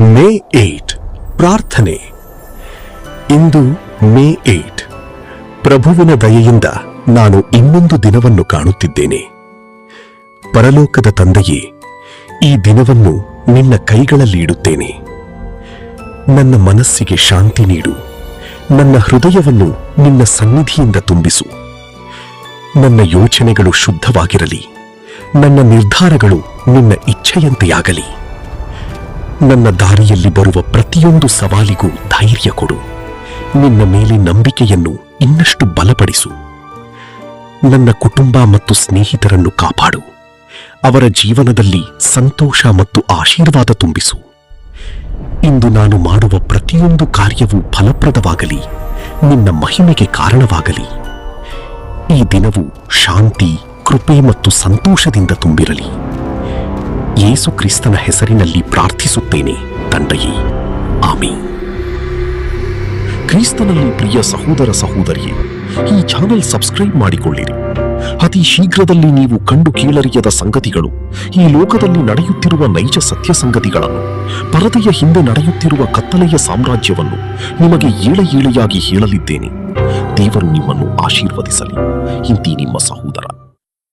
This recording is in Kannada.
ಮೇ 8 ಪ್ರಾರ್ಥನೆ. ಇಂದು ಮೇ 8. ಪ್ರಭುವಿನ ದಯೆಯಿಂದ ನಾನು ಇನ್ನೊಂದು ದಿನವನ್ನು ಕಾಣುತ್ತಿದ್ದೇನೆ. ಪರಲೋಕದ ತಂದೆಯೇ, ಈ ದಿನವನ್ನು ನಿನ್ನ ಕೈಗಳಲ್ಲಿ ಇಡುತ್ತೇನೆ. ನನ್ನ ಮನಸ್ಸಿಗೆ ಶಾಂತಿ ನೀಡು. ನನ್ನ ಹೃದಯವನ್ನು ನಿನ್ನ ಸನ್ನಿಧಿಯಿಂದ ತುಂಬಿಸು. ನನ್ನ ಯೋಚನೆಗಳು ಶುದ್ಧವಾಗಿರಲಿ. ನನ್ನ ನಿರ್ಧಾರಗಳು ನಿನ್ನ ಇಚ್ಛೆಯಂತೆಯಾಗಲಿ. ನನ್ನ ದಾರಿಯಲ್ಲಿ ಬರುವ ಪ್ರತಿಯೊಂದು ಸವಾಲಿಗೂ ಧೈರ್ಯ ಕೊಡು. ನಿನ್ನ ಮೇಲೆ ನಂಬಿಕೆಯನ್ನು ಇನ್ನಷ್ಟು ಬಲಪಡಿಸು. ನನ್ನ ಕುಟುಂಬ ಮತ್ತು ಸ್ನೇಹಿತರನ್ನು ಕಾಪಾಡು. ಅವರ ಜೀವನದಲ್ಲಿ ಸಂತೋಷ ಮತ್ತು ಆಶೀರ್ವಾದ ತುಂಬಿಸು. ಇಂದು ನಾನು ಮಾಡುವ ಪ್ರತಿಯೊಂದು ಕಾರ್ಯವೂ ಫಲಪ್ರದವಾಗಲಿ, ನಿನ್ನ ಮಹಿಮೆಗೆ ಕಾರಣವಾಗಲಿ. ಈ ದಿನವು ಶಾಂತಿ, ಕೃಪೆ ಮತ್ತು ಸಂತೋಷದಿಂದ ತುಂಬಿರಲಿ. ಯೇಸು ಕ್ರಿಸ್ತನ ಹೆಸರಿನಲ್ಲಿ ಪ್ರಾರ್ಥಿಸುತ್ತೇನೆ ತಂದೆಯೇ, ಆಮೀನ್. ಕ್ರಿಸ್ತನಲ್ಲಿ ಪ್ರಿಯ ಸಹೋದರ ಸಹೋದರಿಯೇ, ಈ ಚಾನೆಲ್ ಸಬ್ಸ್ಕ್ರೈಬ್ ಮಾಡಿಕೊಳ್ಳಿರಿ. ಅತಿ ಶೀಘ್ರದಲ್ಲಿ ನೀವು ಕಂಡು ಕೇಳರಿಯದ ಸಂಗತಿಗಳು, ಈ ಲೋಕದಲ್ಲಿ ನಡೆಯುತ್ತಿರುವ ನೈಜ ಸತ್ಯ ಸಂಗತಿಗಳನ್ನು, ಪರದೆಯ ಹಿಂದೆ ನಡೆಯುತ್ತಿರುವ ಕತ್ತಲೆಯ ಸಾಮ್ರಾಜ್ಯವನ್ನು ನಿಮಗೆ ಏಳೆ ಏಳೆಯಾಗಿ ಹೇಳಲಿದ್ದೇನೆ. ದೇವರು ನಿಮ್ಮನ್ನು ಆಶೀರ್ವದಿಸಲಿ. ಇಂತಿ ನಿಮ್ಮ ಸಹೋದರ